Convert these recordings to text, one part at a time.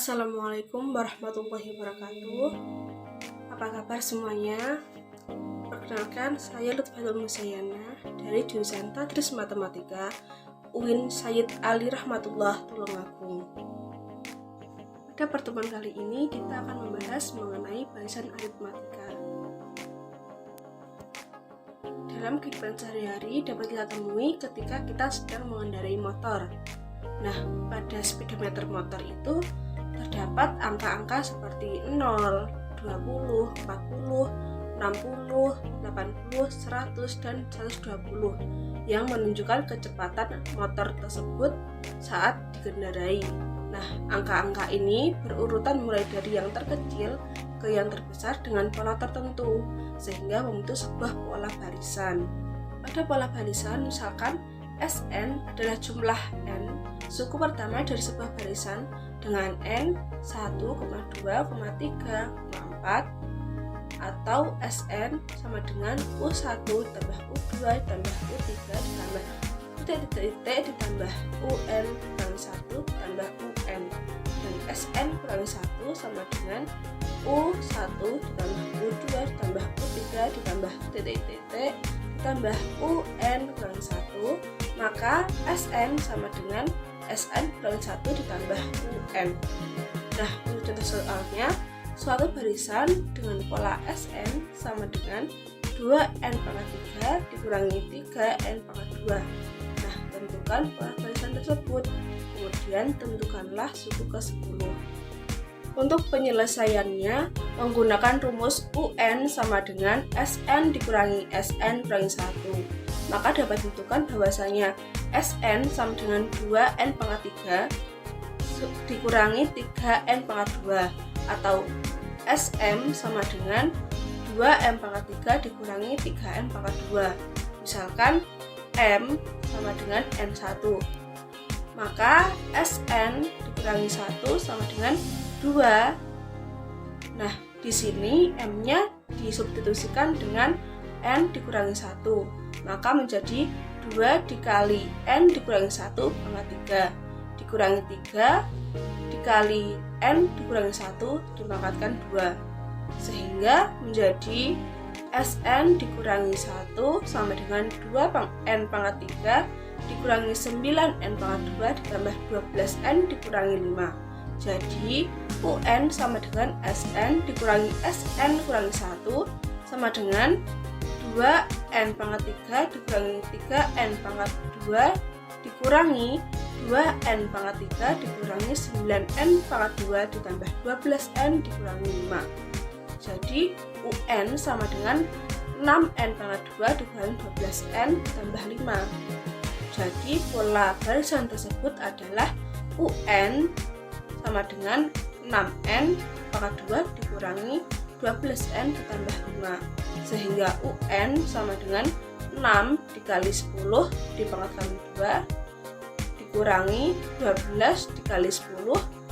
Assalamualaikum warahmatullahi wabarakatuh. Apa kabar semuanya? Perkenalkan, saya Lutfatul Musayyana dari jurusan Tadris Matematika UIN Sayyid Ali Rahmatullah Tulungagung. Pada pertemuan kali ini kita akan membahas mengenai barisan aritmatika. Dalam kehidupan sehari-hari dapat kita temui ketika kita sedang mengendarai motor. Nah, pada speedometer motor itu terdapat angka-angka seperti 0, 20, 40, 60, 80, 100, dan 120 yang menunjukkan kecepatan motor tersebut saat dikendarai. Nah, angka-angka ini berurutan mulai dari yang terkecil ke yang terbesar dengan pola tertentu, sehingga membentuk sebuah pola barisan. Pada pola barisan, misalkan Sn adalah jumlah n suku pertama dari sebuah barisan dengan n 1, 2, 3, 4, atau Sn sama dengan U1 tambah U2 tambah U3 ditambah titik-titik ditambah UN kurangi 1 tambah UN, dan Sn kurangi 1 sama dengan U1 ditambah U2 ditambah U3 ditambah titik-titik ditambah UN kurangi 1, maka Sn sama dengan Sn kurangi 1 ditambah UN. Nah, untuk contoh soalnya, suatu barisan dengan pola Sn sama dengan 2n pangkat 3 dikurangi 3n pangkat 2. Nah, tentukan pola barisan tersebut, kemudian tentukanlah suku ke-10. Untuk penyelesaiannya, menggunakan rumus UN sama dengan Sn dikurangi Sn kurangi 1. Maka dapat ditentukan bahwasanya Sn sama dengan 2n pangkat 3 dikurangi 3n pangkat 2, atau Sm sama dengan 2m pangkat 3 dikurangi 3n pangkat 2. Misalkan M sama dengan N1, maka Sn dikurangi 1 sama dengan 2. Nah, di sini M-nya disubstitusikan dengan N dikurangi 1, maka menjadi 2 dikali N dikurangi 1 pangkat 3 dikurangi 3 dikali N dikurangi 1 dipangkatkan 2, sehingga menjadi Sn dikurangi 1 sama dengan 2n pangkat 3 dikurangi 9n pangkat 2 ditambah 12n dikurangi 5. Jadi UN sama dengan Sn dikurangi Sn kurangi 1 sama dengan 2n pangkat 3 dikurangi 3n pangkat 2 dikurangi 2n pangkat 3 dikurangi 9n pangkat 2 ditambah 12n dikurangi 5. Jadi UN sama dengan 6n pangkat 2 dikurangi 12n ditambah 5. Jadi pola barisan tersebut adalah UN sama dengan 6n pangkat 2 dikurangi 12n ditambah 5, sehingga UN sama dengan 6 dikali 10 dipangkatkan 2 dikurangi 12 dikali 10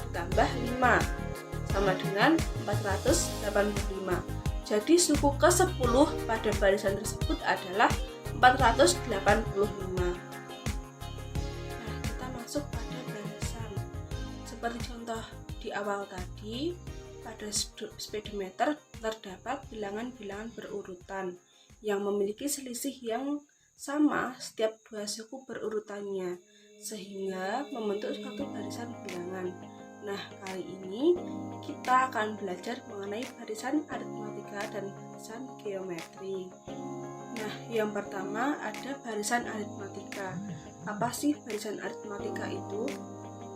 ditambah 5 sama dengan 485. Jadi suku ke-10 pada barisan tersebut adalah 485. Nah, kita masuk pada barisan. Seperti contoh di awal tadi, pada speedometer terdapat bilangan-bilangan berurutan yang memiliki selisih yang sama setiap dua suku berurutannya, sehingga membentuk suatu barisan bilangan. Nah, kali ini kita akan belajar mengenai barisan aritmatika dan barisan geometri. Nah, yang pertama ada barisan aritmatika. Apa sih barisan aritmatika itu?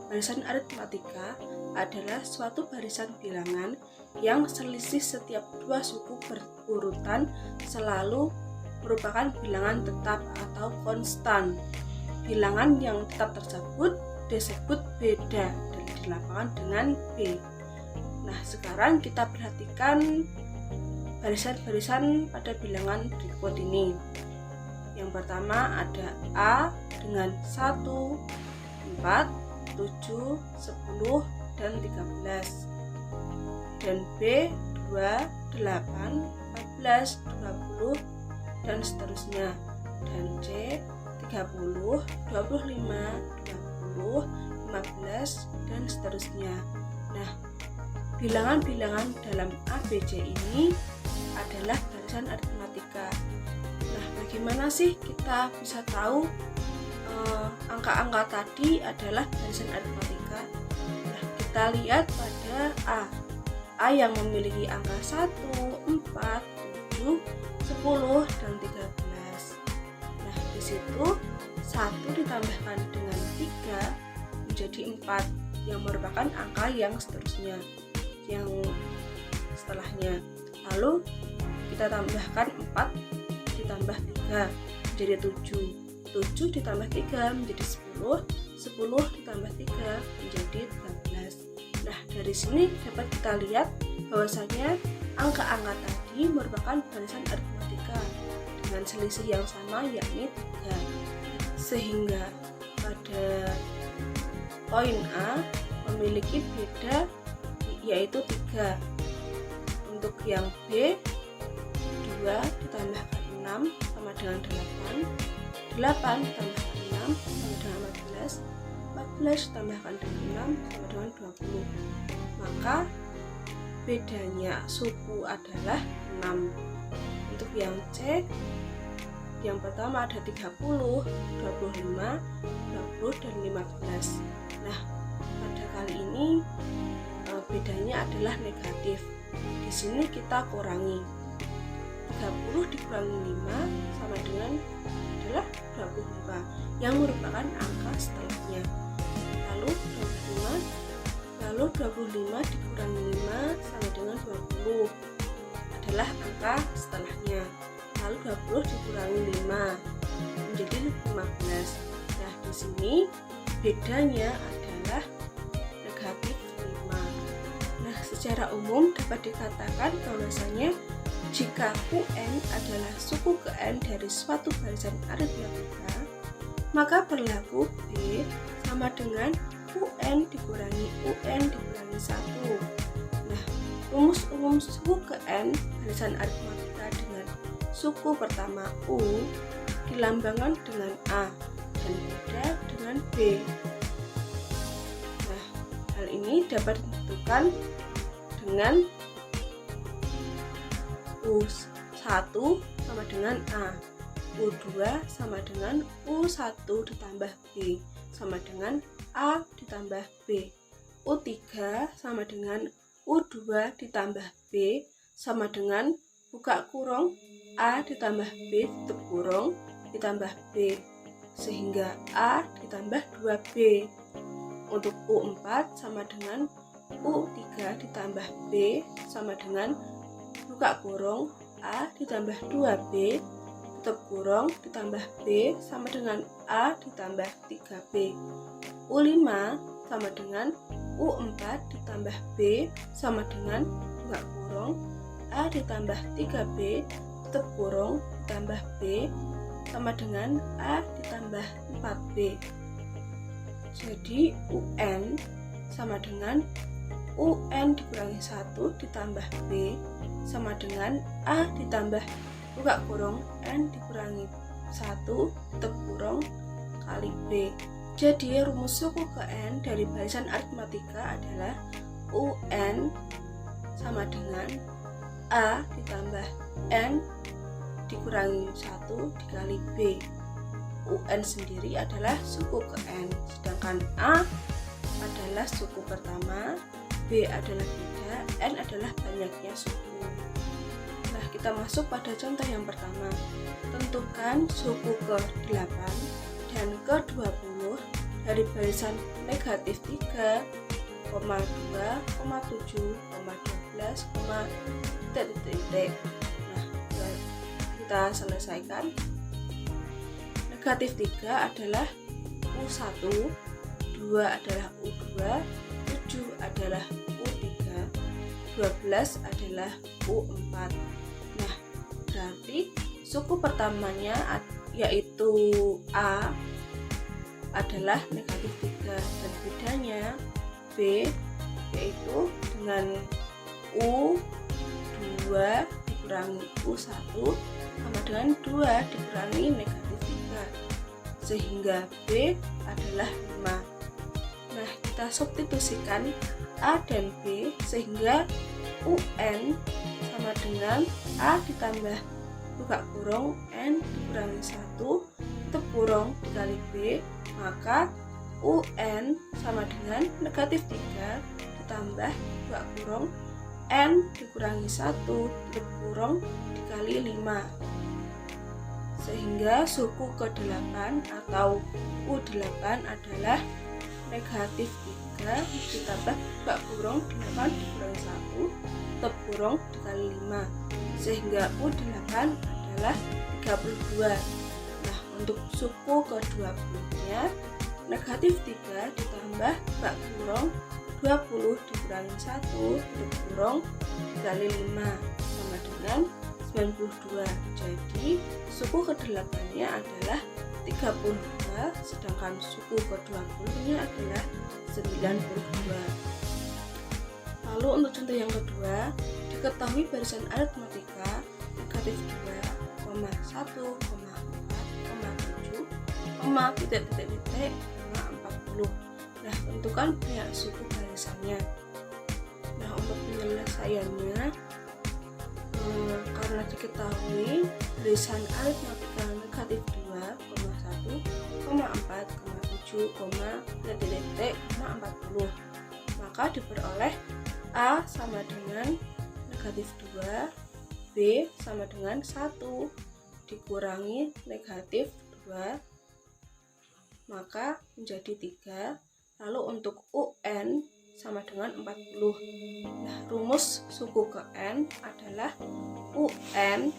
Barisan aritmatika adalah suatu barisan bilangan yang selisih setiap dua suku berurutan selalu merupakan bilangan tetap atau konstan. Bilangan yang tetap tersebut disebut beda dan dilapangkan dengan B. Nah, sekarang kita perhatikan barisan-barisan pada bilangan berikut ini. Yang pertama ada A dengan 1, 4, 7, 10, dan 13, dan B 2, 8, 14, 20, dan seterusnya, dan C 30, 25, 20, 15, dan seterusnya. Nah, bilangan-bilangan dalam ABC ini adalah barisan aritmatika. Nah, bagaimana sih kita bisa tahu angka-angka tadi adalah barisan aritmatika? Nah, kita lihat pada A yang memiliki angka 1, 4, 7, 10, dan 13. Nah, di situ 1 ditambahkan dengan 3 menjadi 4, yang merupakan angka yang seterusnya, yang setelahnya. Lalu kita tambahkan 4 ditambah 3 menjadi 7, 7 ditambah 3 menjadi 10, 10 ditambah 3 menjadi 13. Nah, dari sini dapat kita lihat bahwasanya angka-angka tadi merupakan barisan aritmatika dengan selisih yang sama, yakni 3. Sehingga pada poin A memiliki beda, yaitu 3. Untuk yang B, 2 ditambahkan 6 sama dengan 8, 8 ditambahkan 6 sama dengan 14, 14 ditambahkan dengan 6 sama dengan 20. Maka bedanya suku adalah 6. Untuk yang C, yang pertama ada 30, 25, 20, dan 15. Nah, pada kali ini bedanya adalah negatif. Di sini kita kurangi. 30 dikurangi 5 sama dengan adalah 25, yang merupakan angka setelahnya. Lalu 25 dikurangi 5 sama dengan 20 adalah angka setelahnya. Lalu 20 dikurangi 5 menjadi 15. Nah, di sini bedanya adalah negatif 5. Nah, secara umum dapat dikatakan bahwasanya jika UN adalah suku ke N dari suatu barisan aritmatika, maka berlaku B sama dengan UN dikurangi UN dikurangi 1. Nah, rumus umum suku ke N barisan aritmatika dengan suku pertama U dilambangkan dengan A dan beda dengan B. Nah, hal ini dapat ditentukan dengan U1 sama dengan A, U2 sama dengan U1 ditambah B sama dengan A ditambah B, U3 sama dengan U2 ditambah B sama dengan buka kurung A ditambah B tutup kurung ditambah B, sehingga A ditambah 2B. Untuk U4 sama dengan U3 ditambah B sama dengan buka kurung A ditambah 2B tutup kurung ditambah B sama dengan A ditambah 3B. U5 sama dengan U4 ditambah B sama dengan buka kurung A ditambah 3B tutup kurung ditambah B sama dengan A ditambah 4B. Jadi UN sama dengan UN dikurangi 1 ditambah B sama dengan A ditambah buka kurung N dikurangi 1 tutup kurung kali B. Jadi rumus suku ke N dari barisan aritmatika adalah UN sama dengan A ditambah N dikurangi 1 dikali B. UN sendiri adalah suku ke N, sedangkan A adalah suku pertama, B adalah beda, N adalah banyaknya suku. Nah, kita masuk pada contoh yang pertama. Tentukan suku ke-8 dan ke-20 dari barisan negatif 3, 2, 7, 12, titik. Nah, kita selesaikan. Negatif 3 adalah U1, 2 adalah U2, 7 adalah U3, 12 adalah U4. Nah, berarti suku pertamanya yaitu A adalah negatif 3 dan bedanya B yaitu dengan U2 dikurangi U1 sama dengan 2 dikurangi negatif 3, sehingga B adalah 5. Nah, kita substitusikan A dan B sehingga UN sama dengan A ditambah buka kurung N dikurangi 1 tutup kurung dikali B, maka UN sama dengan negatif 3 ditambah buka kurung N dikurangi 1 tutup kurung dikali 5, sehingga suku ke-8 atau U8 adalah negatif 3 ditambah buka kurung 8 dikurangi 1 tutup kurung dikali 5, sehingga U8 adalah 32. Nah, untuk suku ke-20 nya negatif 3 ditambah buka kurung 20 dikurangi 1 tutup kurung dikali 5 sama dengan 92. Jadi suku ke-8 nya adalah 32, sedangkan suku ke-20 nya adalah 92. Lalu untuk contoh yang kedua, diketahui barisan aritmatika negatif 2, 1, 4, 7, titik-titik, 40. Nah, tentukan pihak suku barisannya. Nah, untuk penyelesaiannya, karena diketahui barisan aritmatika negatif 2, 1, 4, 7, titik-titik, 40, maka diperoleh A sama dengan negatif 2, B sama dengan 1 dikurangi negatif 2, maka menjadi 3. Lalu untuk UN sama dengan 40. Nah, rumus suku ke N adalah UN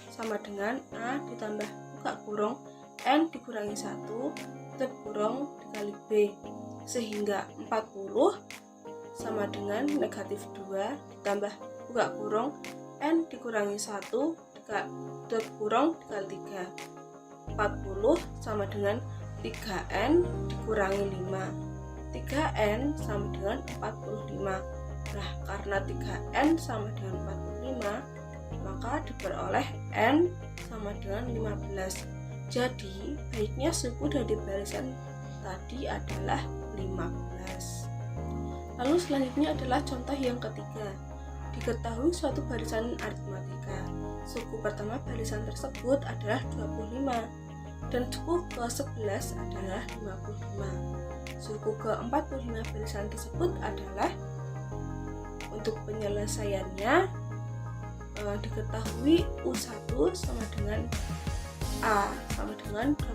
sama dengan A ditambah buka kurung N dikurangi 1 tutup kurung dikali B, sehingga 40 sama dengan negatif 2 ditambah buka kurung N dikurangi 1 tutup kurung dikali 3. 40 sama dengan 3N dikurangi 5. 3N sama dengan 45. Nah, karena 3N sama dengan 45, maka diperoleh N sama dengan 15. Jadi, baiknya suku dari barisan tadi adalah 15. Lalu selanjutnya adalah contoh yang ketiga. Diketahui suatu barisan aritmatika. Suku pertama barisan tersebut adalah 25 dan suku ke-11 adalah 55. Suku ke-45 barisan tersebut adalah, untuk penyelesaiannya, diketahui U1 sama dengan A sama dengan 25,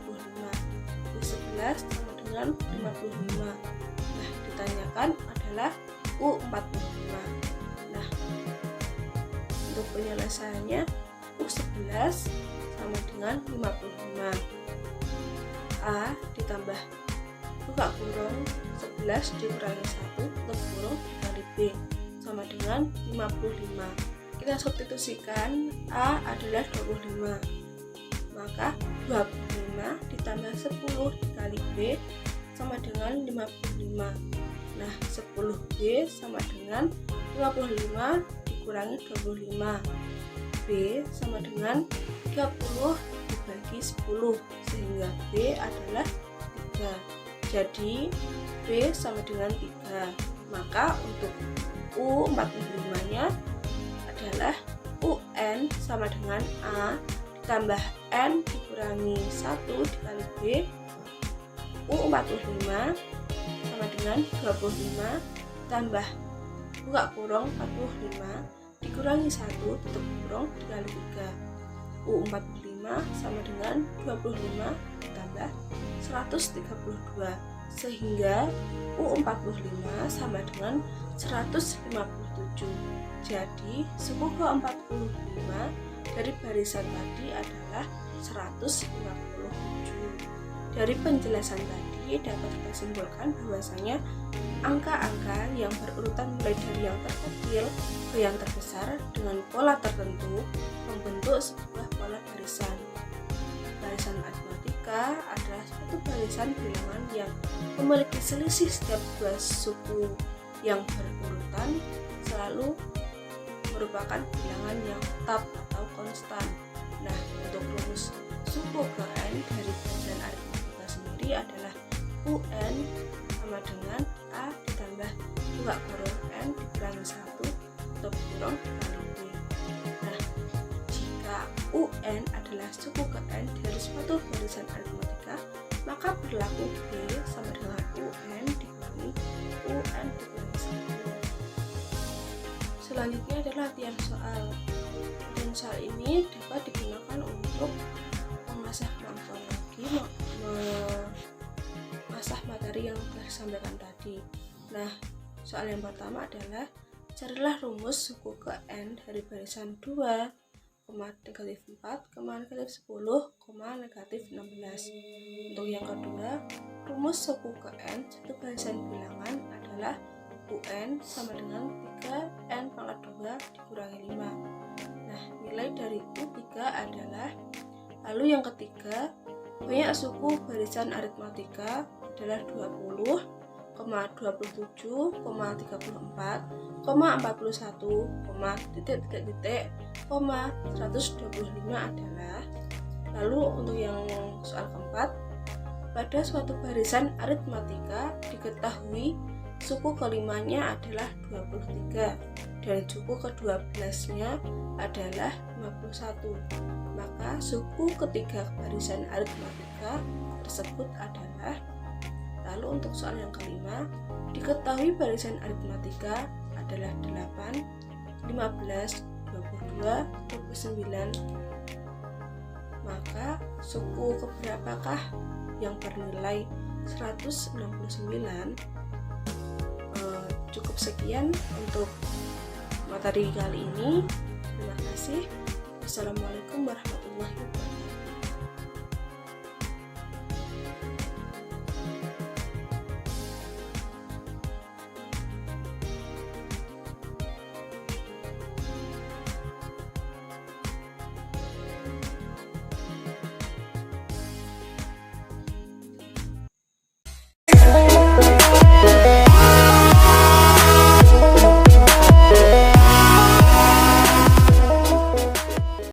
U11 sama dengan 55. Nah, ditanyakan adalah U45. Nah, untuk penyelesaiannya U11 sama dengan 55. A ditambah buka kurung 11 dikurangi 1 tutup kurung dikali B sama dengan 55. Kita substitusikan A adalah 25, maka 25 ditambah 10 dikali B sama dengan 55. Nah, 10B sama dengan 55 dikurangi 25. B sama dengan 30 dibagi 10, sehingga B adalah 3. Jadi B sama dengan 3. Maka untuk U45 nya adalah UN sama dengan A ditambah N dikurangi 1 dikali B. U45 sama dengan 25 tambah buka kurung 45 dikurangi 1 tutup kurung dikali 3. U45 sama dengan 25 ditambah 132, sehingga U45 sama dengan 157. Jadi suku ke-45 dari barisan tadi adalah 157. Dari penjelasan tadi dapat kita simpulkan bahwasanya angka-angka yang berurutan mulai dari yang terkecil ke yang terbesar dengan pola tertentu membentuk sebuah pola barisan. Barisan aritmatika adalah suatu barisan bilangan yang memiliki selisih setiap dua suku yang berurutan selalu merupakan bilangan yang tetap atau konstan. Nah, untuk rumus suku ke N dari barisan aritmatika sendiri adalah UN sama dengan A ditambah 2 kurung N dikurangi 1 atau kurung kali B. Nah, jika UN adalah suku ke N dari suatu barisan aritmatika, maka berlaku B sama dengan UN dikurangi UN dikurangi 1. Selanjutnya adalah latihan soal. Dan soal ini dapat digunakan untuk mengasah kemampuan lagi, mengasah materi yang telah disampaikan tadi. Nah, soal yang pertama adalah carilah rumus suku ke N dari barisan 2, negatif 4, negatif 10, negatif 16. Untuk yang kedua, rumus suku ke N satu barisan bilangan adalah UN sama dengan 3N pangkat 2 dikurangi 5. Nah, nilai dari U3 adalah, lalu yang ketiga, banyak suku barisan aritmatika adalah 20, 27, 34, 41, 125 adalah. Lalu untuk yang soal keempat, pada suatu barisan aritmatika diketahui suku kelimanya adalah 23 dan suku ke-12-nya adalah 51. Maka suku ketiga barisan aritmatika tersebut adalah. Lalu untuk soal yang kelima, diketahui barisan aritmatika adalah 8, 15, 22, 29. Maka suku keberapakah yang bernilai 169? Cukup sekian untuk materi kali ini. Terima kasih. Assalamualaikum warahmatullahi wabarakatuh.